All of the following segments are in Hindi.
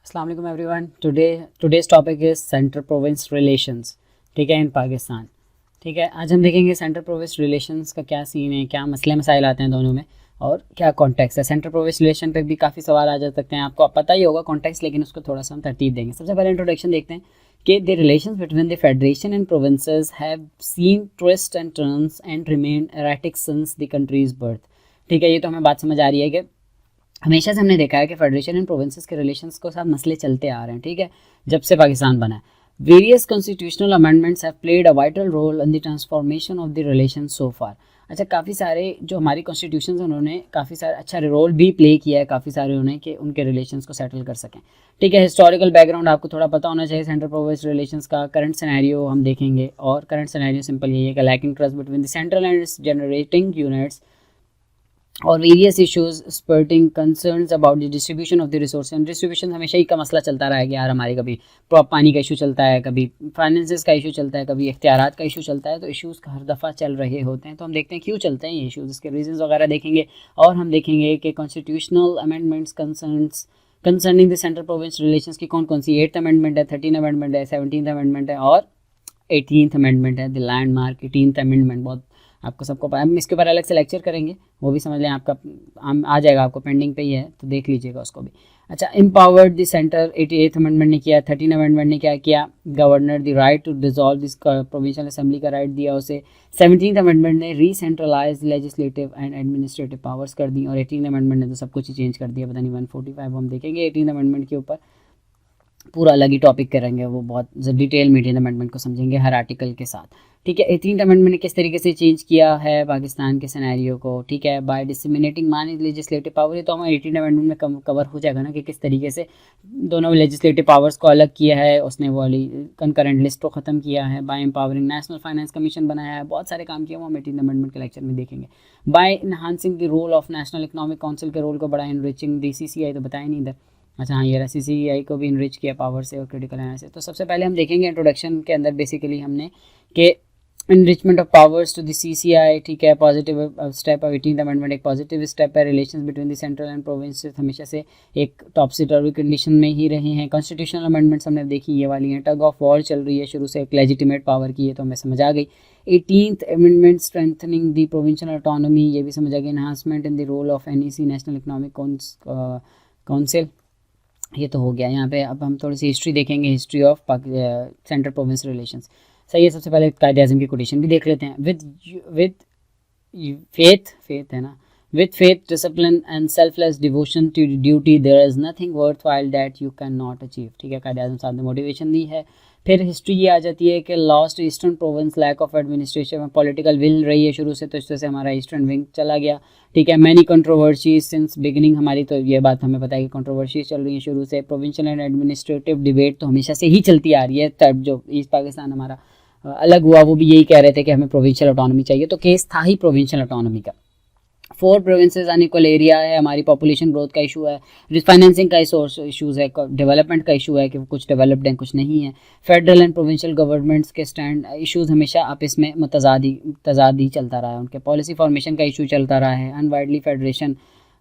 अस्सलाम वालेकुम everyone. Today's topic is centre province relations. ठीक है, इन पाकिस्तान। ठीक है, आज हम देखेंगे सेंटर प्रोविंस रिलेशंस का क्या सीन है, क्या मसले मसाइल आते हैं दोनों में और क्या कॉन्टेक्स्ट है। सेंटर प्रोविंस रिलेशन पे भी काफ़ी सवाल आ जा सकते हैं, आपको पता ही होगा कॉन्टेक्स्ट, लेकिन उसको थोड़ा सा हम तरतीब देंगे। सबसे पहले इंट्रोडक्शन देखते हैं कि the relations between the federation and provinces have seen twist and turns and remain erratic since the countries birth. ठीक है, ये तो हमें बात समझ आ रही है कि हमेशा से हमने देखा है कि फेडरेशन एंड प्रोविंसेस के रिलेशंस को साथ मसले चलते आ रहे हैं। ठीक है, जब से पाकिस्तान बना है। Various constitutional amendments have played a vital role in the transformation of the relation so far. अच्छा, काफ़ी सारे जो हमारी कॉन्स्टिट्यूशन हैं उन्होंने काफ़ी सारे अच्छा रोल भी प्ले किया है, काफ़ी सारे उन्हें कि उनके रिलेशंस को सेटल कर सकें। ठीक है, हिस्टोरिकल बैकग्राउंड आपको थोड़ा पता होना चाहिए सेंटर प्रोविंस रिलेशंस का। करंट सिनेरियो हम देखेंगे, और करंट सिनेरियो सिंपल यही है कि lacking trust between the central and generating units और various issues spurting concerns about the distribution of the resource. And distribution हमेशा ही का मसला चलता रहा है कि यार हमारे कभी पानी का इशू चलता है, कभी फाइनेंसेस का इशू चलता है, कभी इख्तियारात का इशू चलता है। तो इश्यूज़ हर दफ़ा चल रहे होते हैं, तो हम देखते हैं क्यों चलते हैं ये इश्यूज़, इसके रीजंस वगैरह देखेंगे। और हम देखेंगे कि constitutional amendments concerning the central province relations की कौन कौन सी 8th अमेंडमेंट है, 13th अमेंडमेंट है, 17th अमेंडमेंट है और 18th अमेंडमेंट है। द लैंडमार्क 18th अमेंडमेंट बहुत आपको सबको पता है, हम इसके ऊपर अलग से लेक्चर करेंगे, वो भी समझ लें, आपका आ जाएगा, आपको पेंडिंग पे ही है तो देख लीजिएगा उसको भी। अच्छा, empowered the centre 88th amendment ने किया। 13th अमेंडमेंट ने क्या किया, governor the right to dissolve this provincial assembly का राइट दिया उसे। 17th अमेंडमेंट ने recentralize legislative and administrative powers कर दी, और 18th अमेंडमेंट ने तो सब कुछ ही चेंज कर दिया। पता नहीं 145 हम देखेंगे 18th अमेंडमेंट के ऊपर, पूरा अलग ही टॉपिक करेंगे, वो बहुत डिटेल में 18th अमेंडमेंट को समझेंगे हर आर्टिकल के साथ। ठीक है, 18th अमेंडमेंट ने किस तरीके से चेंज किया है पाकिस्तान के सिनेरियो को। ठीक है, बाय डिसमिनेटिंग मान लेजिस्लेटिव पावर, ये तो हमारे 18th अमेंडमेंट में कवर हो जाएगा ना कि किस तरीके से दोनों लेजिस्लेटिव पावर्स को अलग किया है उसने, वो वाली कंकरेंट लिस्ट को ख़त्म किया है। By empowering national finance commission बनाया है, बहुत सारे काम किए, वो हम 18th अमेंडमेंट के लेक्चर में देखेंगे। By enhancing the role of national economic council के रोल को बड़ा इनरिचिंग द CCI तो बताया नहीं इधर। अच्छा हाँ, ये CCI को भी इनरिच किया पावर से और क्रिटिकल एनालिसिस से। तो सबसे पहले हम देखेंगे इंट्रोडक्शन के अंदर बेसिकली हमने कि enrichment of powers to the CCI। ठीक है, positive step of 18th amendment एक पॉजिटिव स्टेप है। Relations between the central and province हमेशा से एक टॉपसी टर्वी कंडीशन में ही रहे हैं। कॉन्स्टिट्यूशनल अमेंडमेंट्स हमने देखी, ये वाली हैं। टग ऑफ वॉर चल रही है शुरू से, एक लेजिटिमेट पावर की है, तो हमें समझ आ गई। 18th amendment strengthening the provincial autonomy, ये भी समझ आ गई। Enhancement in the role of NEC national economic council, ये तो हो गया यहाँ पे। अब हम थोड़ी सी हिस्ट्री देखेंगे, history of central province relations. सही है, सबसे पहले कायदे आज़म की कोटेशन भी देख लेते हैं। विद फेथ है ना, with faith discipline and selfless devotion to duty there is nothing worthwhile that you can not achieve. ठीक है, कायदे आज़म साहब ने मोटिवेशन दी है। फिर हिस्ट्री ये आ जाती है कि lost eastern province, lack of administration में पॉलिटिकल विल रही है शुरू से, तो इस तरह से हमारा ईस्टर्न विंग चला गया। ठीक है, मैनी कंट्रोवर्सीज सिंस बिगिनिंग हमारी, तो ये बात हमें पता है कि कंट्रोवर्सीज चल रही है शुरू से। प्रोविंशियल एंड एडमिनिस्ट्रेटिव डिबेट तो हमेशा से ही चलती आ रही है, तब जो ईस्ट पाकिस्तान हमारा अलग हुआ वो भी यही कह रहे थे कि हमें प्रोविंशियल ऑटोनॉमी चाहिए, तो केस था ही प्रोविंशियल ऑटोनॉमी का। 4 प्रोविंसेस अनइक्वल एरिया है, हमारी पॉपुलेशन ग्रोथ का इशू है, फाइनेंसिंग का इशूज़ है, डेवलपमेंट का इशू है कि कुछ डेवलप्ड हैं कुछ नहीं है। फेडरल एंड प्रोविंशियल गवर्नमेंट्स के स्टैंड इशूज़ हमेशा आपस में तजाद ही चलता रहा है, उनके पॉलिसी फॉर्मेशन का इशू चलता रहा है। अनवाइडली फेडरेशन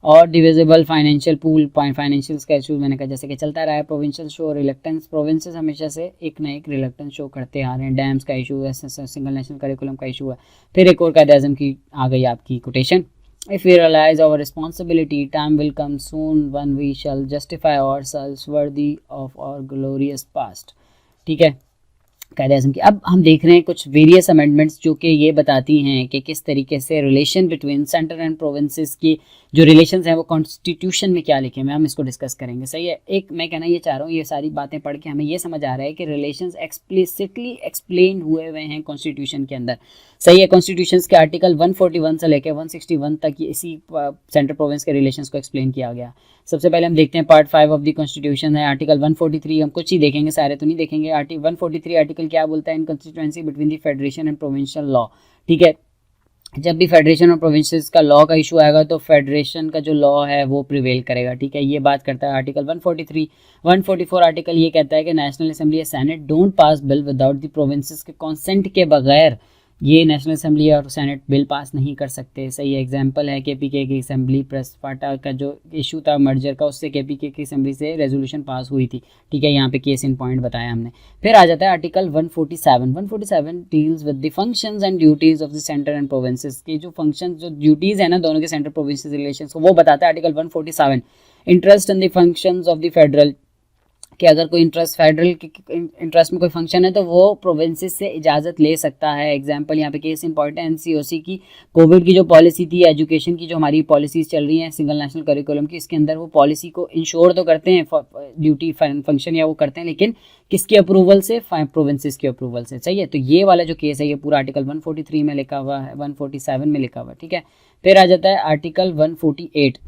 और डिविजिबल फाइनेंशियल पूल फाइनेंशियल्स का इशू मैंने कहा जैसे कि चलता रहा है। प्रोविंशियल शो रिलेक्टेंस, प्रोविंसेस हमेशा से एक ना एक रिलेक्टेंस शो करते आ रहे हैं। डैम्स का इशू है, सिंगल नेशनल करिकुलम का इशू है। फिर एक और कायदे आज़म की आ गई आपकी quotation, If we realize our responsibility, time will come soon when we shall justify ourselves worthy of our glorious past। ठीक है, कायदे आज़म की। अब हम देख रहे हैं कुछ वेरियस अमेंडमेंट्स जो कि ये बताती हैं कि किस तरीके से relation between centre and provinces की जो रिलेशंस हैं वो कॉन्स्टिट्यूशन में क्या लिखे हैं, हम इसको डिस्कस करेंगे। सही है, एक मैं कहना ये चाह रहा हूँ, ये सारी बातें पढ़ के हमें ये समझ आ रहा है कि रिलेशंस एक्सप्लिसिटली एक्सप्लेन हुए हुए हैं कॉन्स्टिट्यूशन के अंदर। सही है, कॉन्स्टिट्यूशन के आर्टिकल 141 से लेकर 161 तक इसी सेंटर प्रोविंस के रिलेशंस को एक्सप्लेन किया गया। सबसे पहले हम देखते हैं पार्ट 5 ऑफ द कॉन्स्टिट्यूशन है, आर्टिकल 143। हम कुछ ही देखेंगे, सारे तो नहीं देखेंगे। 143 आर्टिकल क्या बोलता है, in constituency between the federation and provincial law. ठीक है, जब भी फेडरेशन और प्रोविंसेस का लॉ का इशू आएगा तो फेडरेशन का जो लॉ है वो प्रिवेल करेगा। ठीक है, ये बात करता है आर्टिकल 143। 144 आर्टिकल ये कहता है कि नेशनल असेंबली या senate don't pass bill without the provinces के कॉन्सेंट के बगैर ये नेशनल असेंबली और सेनेट बिल पास नहीं कर सकते। सही एग्जांपल है केपीके की असेंबली, प्रेस फाटा का जो इशू था मर्जर का, उससे केपीके की असेंबली से रेजोल्यूशन पास हुई थी। ठीक है, यहाँ पे केस इन पॉइंट बताया हमने। फिर आ जाता है article 147। 147 deals with the functions and duties of the centre and provinces की जो फंक्शन जो ड्यूटीज है ना दोनों के सेंटर प्रोविंसेस रिलेशन को, वो बताता है article 147। Interest in the functions of the federal, कि अगर कोई इंटरेस्ट फेडरल इंटरेस्ट में कोई फंक्शन है तो वो प्रोविंसेस से इजाज़त ले सकता है। एग्जांपल यहाँ पे केस इंपॉर्टेंट है एनसीओसी की, कोविड की जो पॉलिसी थी, एजुकेशन की जो हमारी पॉलिसीज़ चल रही हैं सिंगल नेशनल करिकुलम की, इसके अंदर वो पॉलिसी को इंश्योर तो करते हैं ड्यूटी फंक्शन या वो करते हैं, लेकिन किसके अप्रूवल से? प्रोविंसेस के अप्रूवल से। सही है, तो ये वाला जो केस है ये पूरा आर्टिकल 143 में लिखा हुआ है, 147 में लिखा हुआ है। ठीक है, फिर आ जाता है article 148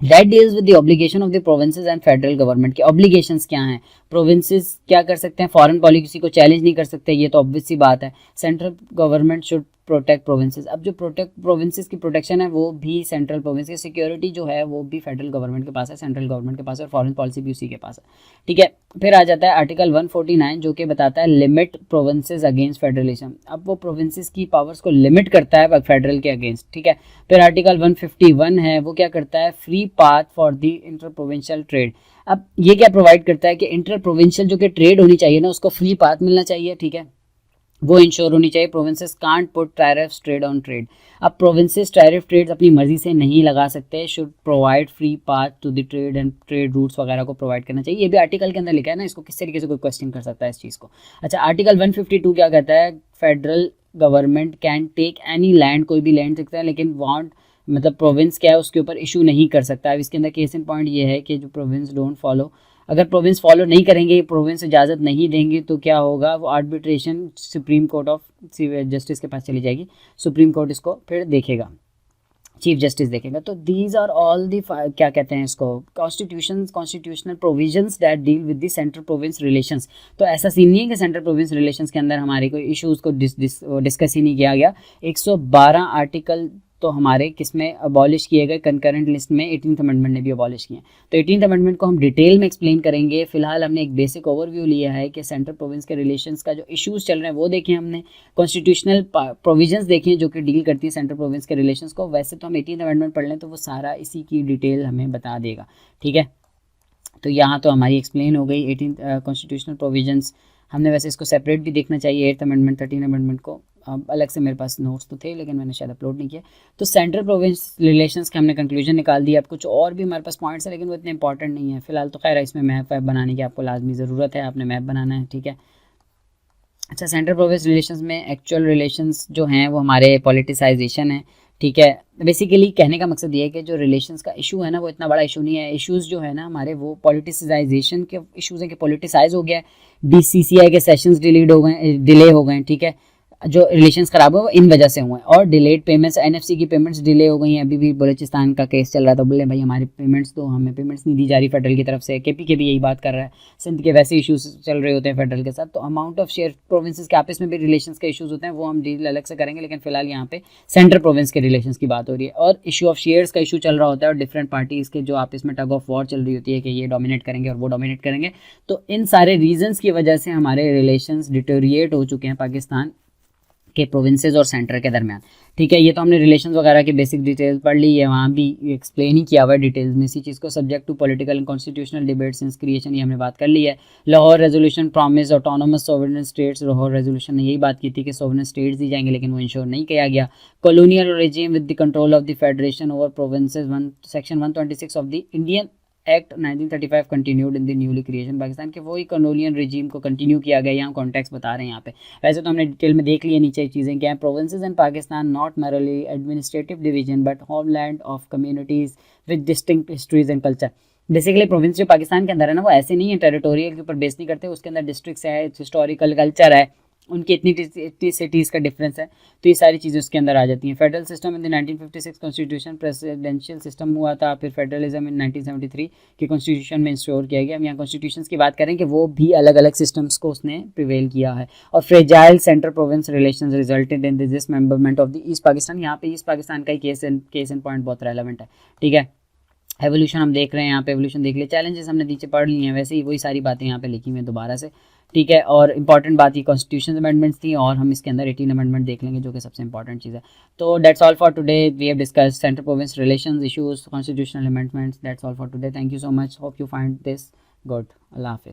that deals with the obligation of the provinces and federal government के ऑब्लिगेशंस क्या हैं। प्रोविंसेस क्या कर सकते हैं? फॉरेन पॉलिसी को चैलेंज नहीं कर सकते, ये तो ऑब्वियस सी बात है। Central government should protect provinces. अब जो प्रोविंसेस की प्रोटेक्शन है वो भी सेंट्रल प्रोविंस की सिक्योरिटी जो है वो भी फेडरल गवर्नमेंट के पास है, सेंट्रल गवर्नमेंट के पास है, और फॉरेन पॉलिसी भी उसी के पास है। ठीक है, फिर आ जाता है आर्टिकल 149 जो कि बताता है लिमिट प्रोविंसेस अगेंस्ट फेडरलिज्म। अब वो प्रोविंसेस की पावर्स को लिमिट करता है फेडरल के अगेंस्ट। ठीक है, फिर आर्टिकल 151 है, वो क्या करता है? Free path for the inter provincial trade. अब ये क्या प्रोवाइड करता है कि इंटर प्रोविंशियल जो कि ट्रेड होनी चाहिए ना, उसको फ्री पाथ मिलना चाहिए। ठीक है, वो इंश्योर होनी चाहिए। Provinces can't put tariffs trade on trade. अब प्रोविंसेस टैरिफ ट्रेड अपनी मर्जी से नहीं लगा सकते, should provide free path to the trade and trade routes वगैरह को प्रोवाइड करना चाहिए। ये भी आर्टिकल के अंदर लिखा है ना, इसको किस तरीके से कोई क्वेश्चन कर सकता है इस चीज़ को। अच्छा, आर्टिकल 152 क्या कहता है? Federal government can take any land, कोई भी लैंड सकता है, लेकिन वांट मतलब प्रोविंस क्या है उसके ऊपर इशू नहीं कर सकता। अब इसके अंदर केस इन पॉइंट ये है कि जो प्रोविंस डोंट फॉलो, अगर प्रोविंस फॉलो नहीं करेंगे, प्रोविंस इजाज़त नहीं देंगे, तो क्या होगा? वो arbitration supreme court of justice के पास चली जाएगी। सुप्रीम कोर्ट इसको फिर देखेगा, चीफ जस्टिस देखेगा। तो दीज आर ऑल दी क्या कहते हैं इसको, constitutional provisions that deal with the central province relations. तो ऐसा सीन नहीं है कि सेंट्रल प्रोविंस रिलेशंस के अंदर हमारे कोई इश्यूज़ को डिस्कस ही नहीं किया गया। 112 आर्टिकल तो हमारे किसमें अबॉलिश किए गए? कंकरेंट लिस्ट में 18th अमेंडमेंट ने भी अबॉलिश किए। तो 18th अमेंडमेंट को हम डिटेल में एक्सप्लेन करेंगे। फिलहाल हमने एक बेसिक ओवरव्यू लिया है कि सेंट्रल प्रोविंस के रिलेशंस का जो इश्यूज चल रहे हैं वो देखें हमने, कॉन्स्टिट्यूशनल प्रोविजंस देखें जो कि डील करती है सेंट्रल प्रोविंस के रिलेशंस को। वैसे तो हम 18th अमेंडमेंट पढ़ लें तो वो सारा इसी की डिटेल हमें बता देगा। ठीक है, तो यहाँ तो हमारी एक्सप्लेन हो गई 18th कॉन्स्टिट्यूशनल प्रोविजंस। हमने वैसे इसको सेपरेट भी देखना चाहिए 8th अमेंडमेंट 13th अमेंडमेंट को, अलग से मेरे पास नोट्स तो थे लेकिन मैंने शायद अपलोड नहीं किया। तो सेंट्रल प्रोविंस रिलेशंस के हमने कंक्लूजन निकाल दिया। अब कुछ और भी हमारे पास पॉइंट्स है लेकिन वो इतने इंपॉर्टेंट नहीं है फिलहाल। तो खैर इसमें मैप वैप बनाने की आपको लाजमी ज़रूरत है, आपने मैप बनाना है। ठीक है, अच्छा, सेंट्रल प्रोविंस रिलेशंस में एक्चुअल रिलेशंस जो हैं वो हमारे पॉलिटिसाइजेशन है। ठीक है, बेसिकली कहने का मकसद ये है कि जो रिलेशंस का इशू है ना वो इतना बड़ा इशू नहीं है। इश्यूज़ जो है ना हमारे वो पॉलिटिसाइजेशन के इश्यूज़ हैं कि पॉलिटिसाइज हो गया है, बीसीसीआई के सेशंस डिले हो गए। ठीक है, जो रिलेशंस खराब हुए वो इन वजह से हुए, और डिलेड पेमेंट्स, एनएफसी की पेमेंट्स डिले हो गई हैं। अभी भी बलूचिस्तान का केस चल रहा था, बोले भाई हमारी पेमेंट्स दो, हमें पेमेंट्स नहीं दी जा रही फेडरल की तरफ से। केपी भी यही बात कर रहा है। सिंध के वैसे इश्यूज चल रहे होते हैं फेडरल के साथ। तो अमाउंट ऑफ शेयर प्रोविंसेस के आपस में भी रिलेशंस के इशूज़ होते हैं, वो हम डील अलग से करेंगे। लेकिन फिलहाल यहाँ पे सेंट्रल प्रोविंस के रिलेशंस की बात हो रही है, और इशू ऑफ शेयर्स का इशू चल रहा होता है, और डिफरेंट पार्टीज़ के जो आपस में टग ऑफ वॉर चल रही होती है कि ये डोमिनेट करेंगे और वो डोमिनेट करेंगे। तो इन सारे रीजंस की वजह से हमारे रिलेशंस डिटोरिएट हो चुके हैं पाकिस्तान के प्रोविंसेस और सेंटर के दरमियान। ठीक है, ये तो हमने रिलेशंस वगैरह की बेसिक डिटेल्स पढ़ ली है, वहाँ भी एक्सप्लेन ही किया हुआ है डिटेल्स में इसी चीज़ को। Subject to political and constitutional debate since creation, ये हमने बात कर ली है। Lahore resolution promise autonomous sovereign states, Lahore resolution ने यही बात की थी कि सोवरेन स्टेट्स दी जाएंगे, लेकिन वो इंश्योर नहीं किया गया। Colonial regime with the control of the federation over provinces, section 126 of the Indian act 1935 continued in the newly creation Pakistan के, वही कॉलोनियल रिजीम को कंटिन्यू किया गया। यहाँ कॉन्टेक्स्ट बता रहे हैं यहाँ पे। वैसे तो हमने डिटेल में देख लिया नीचे चीज़ें क्या हैं। Provinces in Pakistan not merely administrative division but homeland of communities with distinct histories and culture. Basically province जो पाकिस्तान के अंदर है ना वो ऐसे नहीं है, टेरिटोरियल के ऊपर बेस नहीं करते, उसके अंदर डिस्ट्रिक्ट्स है, हिस्टोरिकल कल्चर है, उनकी इतनी सिटीज़ का डिफरेंस है। तो ये सारी चीज़ें उसके अंदर आ जाती हैं। Federal system in the 1956 constitution presidential system हुआ था, फिर फेडरलिज्म इन 1973 के कॉन्स्टिट्यूशन में इंश्योर किया गया। हम यहाँ कॉन्स्टिट्यूशन की बात करें कि वो भी अलग अलग सिस्टम्स को उसने प्रिवेल किया है। और fragile centre province relations resulted in the dismemberment of the east Pakistan. यहाँ पे ईस्ट पाकिस्तान का ही केस एंड पॉइंट बहुत रेलेवेंट है। ठीक है, एवोल्यूशन हम देख रहे हैं, यहाँ पे एवोल्यूशन देख लिया, चैलेंजेस हमने नीचे पढ़ लिए हैं, वैसे ही वही सारी बातें यहाँ पे लिखी हुई हैं दोबारा से। ठीक है। और इंपॉर्टेंट बात ये कॉन्स्टिट्यूशन अमेंडमेंट्स थी, और हम इसके अंदर 18 अमेंडमेंट देख लेंगे जो कि सबसे इंपॉर्टेंट चीज़ है। तो that's all for today, we have discuss centre province relations, issues, constitutional amendments. That's all for today, thank you so much, hope you find this good. Allah हाफिज़।